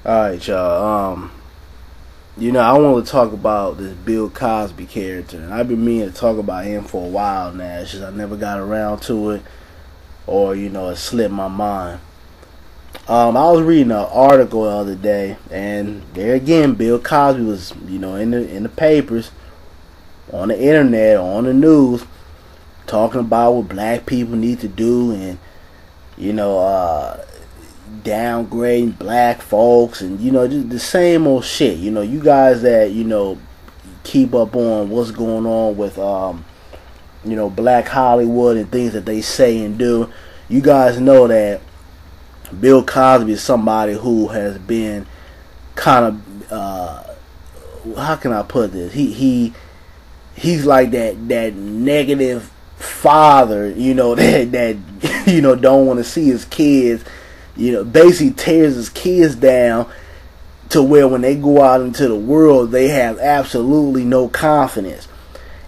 Alright, y'all. I want to talk about this Bill Cosby character, and I've been meaning to talk about him for a while now. It's just I never got around to it, or it slipped my mind. I was reading an article the other day, and there again, Bill Cosby was, in the papers, on the internet, on the news, talking about what black people need to do, and downgrading black folks, and just the same old shit. You guys that keep up on what's going on with black Hollywood and things that they say and do. You guys know that Bill Cosby is somebody who has been kind of how can I put this? He's like that negative father, that don't want to see his kids. Basically tears his kids down to where when they go out into the world, they have absolutely no confidence.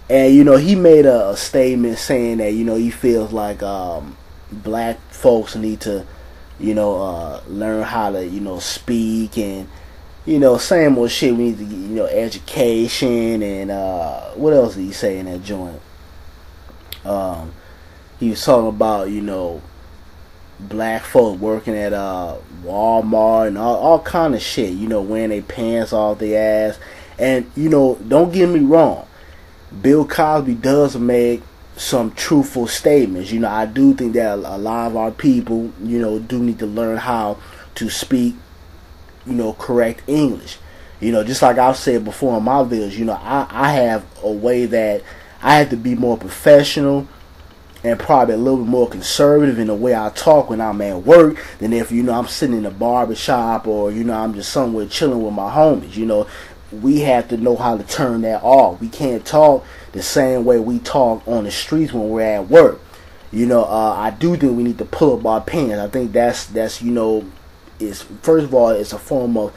And, he made a statement saying that, he feels like black folks need to, learn how to, speak and, same old shit. We need to get, education and, what else did he say in that joint? He was talking about, black folk working at Walmart and all kind of shit, wearing their pants off their ass. And don't get me wrong, Bill Cosby does make some truthful statements. I do think that a lot of our people do need to learn how to speak correct English. Just like I've said before in my videos, I have a way that I have to be more professional and probably a little bit more conservative in the way I talk when I'm at work than if, I'm sitting in a barbershop or, I'm just somewhere chilling with my homies. We have to know how to turn that off. We can't talk the same way we talk on the streets when we're at work. I do think we need to pull up our pants. I think that's is first of all, it's a form of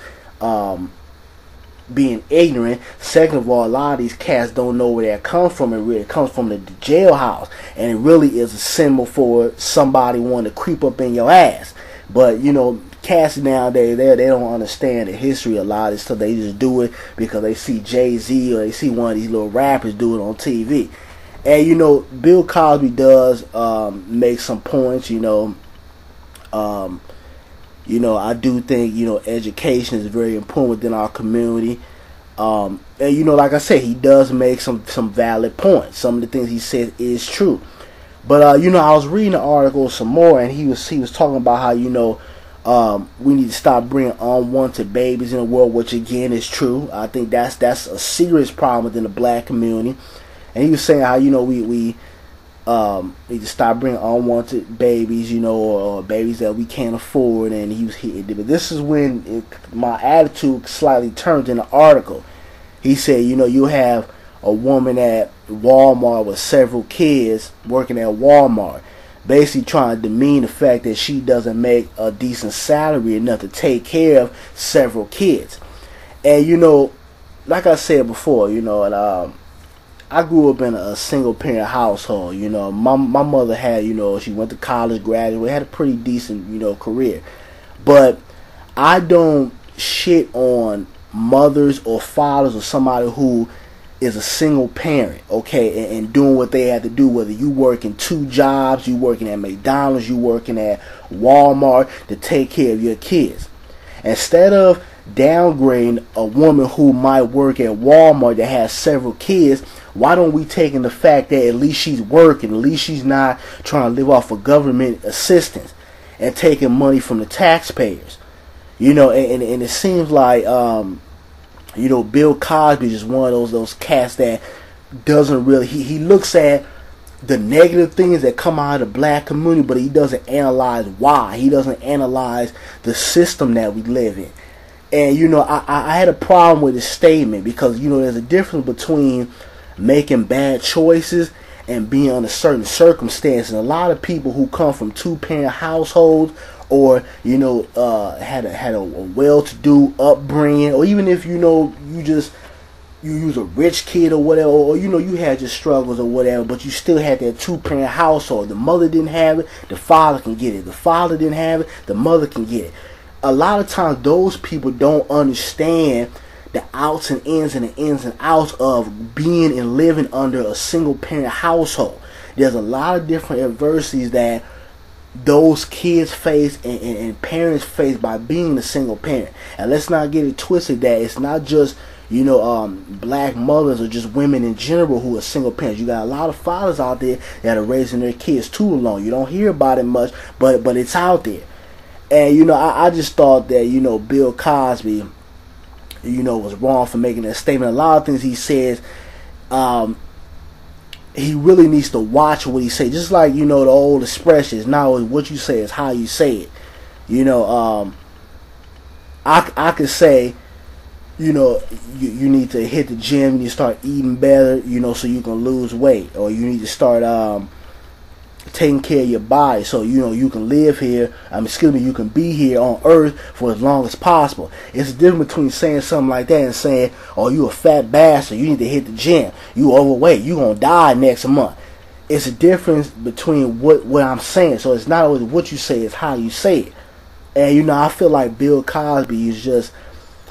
being ignorant. Second of all, a lot of these cats don't know where that comes from. It really comes from the jailhouse, and it really is a symbol for somebody wanting to creep up in your ass. But cats nowadays, they don't understand the history of a lot of this stuff. They just do it because they see Jay-Z or they see one of these little rappers do it on TV. And Bill Cosby does make some points. I do think, education is very important within our community. And, like I said, he does make some valid points. Some of the things he said is true. But, I was reading the article some more, and he was talking about how, we need to stop bringing unwanted babies in the world, which, again, is true. I think that's a serious problem within the black community. And he was saying how, we need to stop bringing unwanted babies, or babies that we can't afford. And but this is when my attitude slightly turned in the article. He said, you have a woman at Walmart with several kids working at Walmart, basically trying to demean the fact that she doesn't make a decent salary enough to take care of several kids. And like I said before, and I grew up in a single parent household. My mother had, she went to college, graduated, had a pretty decent, career. But I don't shit on mothers or fathers or somebody who is a single parent, okay, and doing what they have to do, whether you working 2 jobs, you working at McDonald's, you working at Walmart to take care of your kids. Instead of downgrading a woman who might work at Walmart that has several kids, why don't we take in the fact that at least she's working, at least she's not trying to live off of government assistance and taking money from the taxpayers? And it seems like Bill Cosby is just one of those cats that doesn't really, he looks at the negative things that come out of the black community, but he doesn't analyze why. He doesn't analyze the system that we live in. And I had a problem with his statement because there's a difference between making bad choices and being under certain circumstances. And a lot of people who come from 2-parent households, or had a well-to-do upbringing, or even if you was a rich kid or whatever, or you had your struggles or whatever, but you still had that 2-parent household. The mother didn't have it, the father can get it. The father didn't have it, the mother can get it. a lot of times those people don't understand the outs and ins and the ins and outs of being and living under a single parent household. There's a lot of different adversities that those kids face and parents face by being a single parent. And let's not get it twisted that it's not just, black mothers or just women in general who are single parents. You got a lot of fathers out there that are raising their kids too alone. You don't hear about it much, but it's out there. And I just thought that Bill Cosby was wrong for making that statement. A lot of things he says, he really needs to watch what he say. Just like the old expressions, not always what you say is how you say it. I could say, you need to hit the gym, you need to start eating better, so you can lose weight, or you need to start taking care of your body so you can live here. You can be here on earth for as long as possible. It's a difference between saying something like that and saying, "Oh, you a fat bastard, you need to hit the gym, you overweight, you gonna die next month." It's a difference between what I'm saying. So it's not always what you say, it's how you say it. And I feel like Bill Cosby is just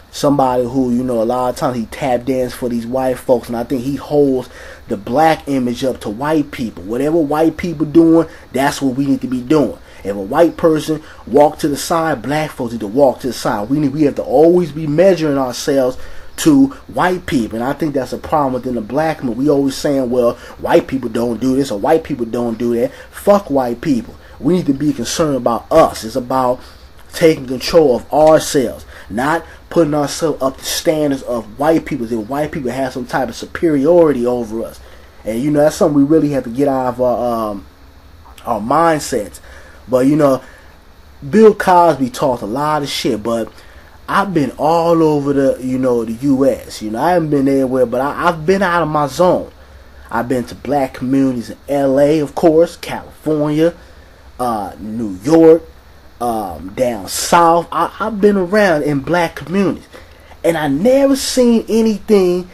somebody who, a lot of times he tap dance for these white folks, and I think he holds the black image up to white people. Whatever white people doing, that's what we need to be doing. If a white person walk to the side, black folks need to walk to the side. We have to always be measuring ourselves to white people, and I think that's a problem within the black community. We always saying, well, white people don't do this or white people don't do that. Fuck white people. We need to be concerned about us. It's about taking control of ourselves, not putting ourselves up to standards of white people. If white people have some type of superiority over us, and that's something we really have to get out of our mindsets. But Bill Cosby talked a lot of shit, but I've been all over the U.S. I haven't been anywhere, but I've been out of my zone. I've been to black communities in L.A., of course, California, New York, down south. I've been around in black communities, and I never seen anything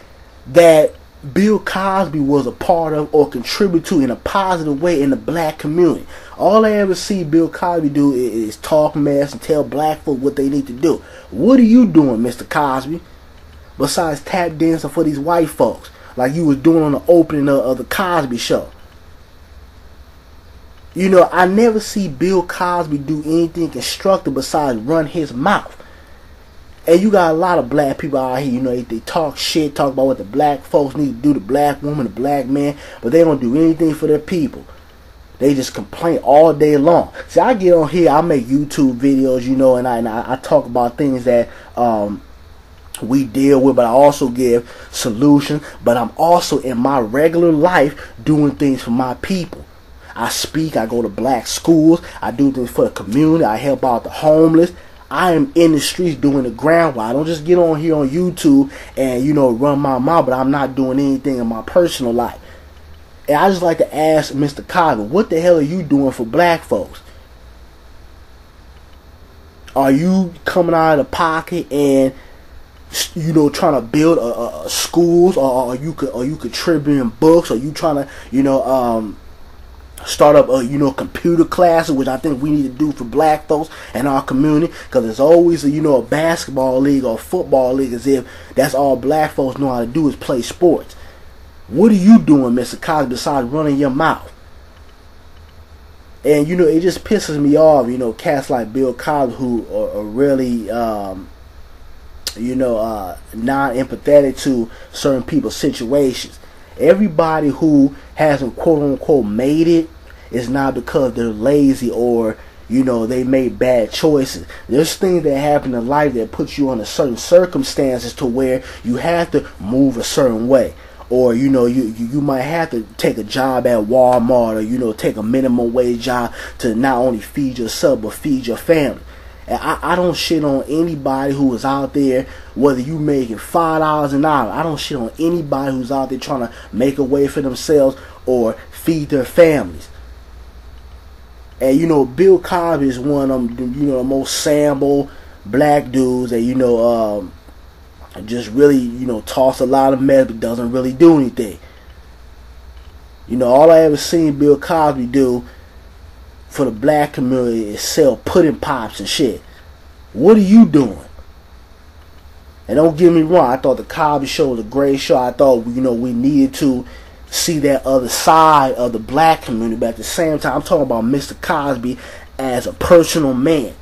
that Bill Cosby was a part of or contribute to in a positive way in the black community. All I ever see Bill Cosby do is talk mess and tell black folk what they need to do. What are you doing, Mr. Cosby, besides tap dancing for these white folks like you was doing on the opening of the Cosby Show? I never see Bill Cosby do anything constructive besides run his mouth. And you got a lot of black people out here, they talk shit, talk about what the black folks need to do, the black woman, the black man, but they don't do anything for their people. They just complain all day long. See, I get on here, I make YouTube videos, and I talk about things that we deal with, but I also give solutions. But I'm also in my regular life doing things for my people. I speak, I go to black schools, I do things for the community, I help out the homeless. I am in the streets doing the ground. I don't just get on here on YouTube and, run my mouth, but I'm not doing anything in my personal life. And I just like to ask Mr. Cosby, what the hell are you doing for black folks? Are you coming out of the pocket and, trying to build schools, or are you contributing books? Are you trying to, start up computer classes, which I think we need to do for black folks and our community, because there's always a basketball league or a football league, as if that's all black folks know how to do is play sports. What are you doing, Mr. Cosby, besides running your mouth? And it just pisses me off, cats like Bill Cosby who are really non-empathetic to certain people's situations. Everybody who hasn't quote-unquote made it is not because they're lazy or, they made bad choices. There's things that happen in life that put you under certain circumstances to where you have to move a certain way. Or, you might have to take a job at Walmart, or, take a minimum wage job to not only feed yourself but feed your family. And I don't shit on anybody who is out there, whether you making $5 an hour. I don't shit on anybody who's out there trying to make a way for themselves or feed their families. And Bill Cosby is one of them, the most sample black dudes that just really toss a lot of mess but doesn't really do anything. All I ever seen Bill Cosby do for the black community is sell pudding pops and shit. What are you doing? And don't get me wrong, I thought the Cosby Show was a great show. I thought, you know, we needed to see that other side of the black community. But at the same time, I'm talking about Mr. Cosby as a personal man.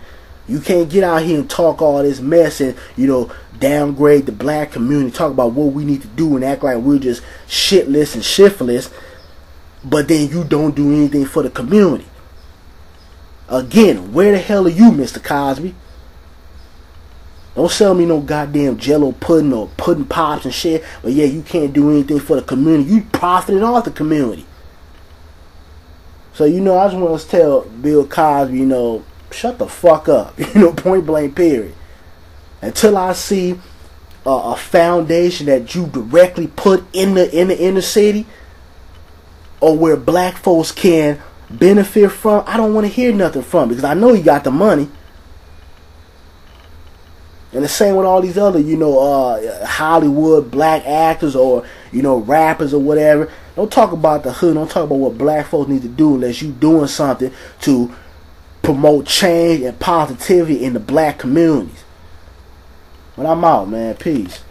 You can't get out here and talk all this mess and, you know, downgrade the black community, talk about what we need to do and act like we're just shitless and shiftless, but then you don't do anything for the community. Again, where the hell are you, Mr. Cosby? Don't sell me no goddamn Jello pudding or pudding pops and shit, but yeah, you can't do anything for the community. You profiting off the community. So, you know, I just want to tell Bill Cosby, you know, shut the fuck up. You know, point blank period. Until I see a foundation that you directly put in the inner city, or where black folks can benefit from, I don't want to hear nothing from, because I know you got the money. And the same with all these other, you know, Hollywood black actors or, you know, rappers or whatever. Don't talk about the hood. Don't talk about what black folks need to do unless you doing something to promote change and positivity in the black communities. But I'm out, man. Peace.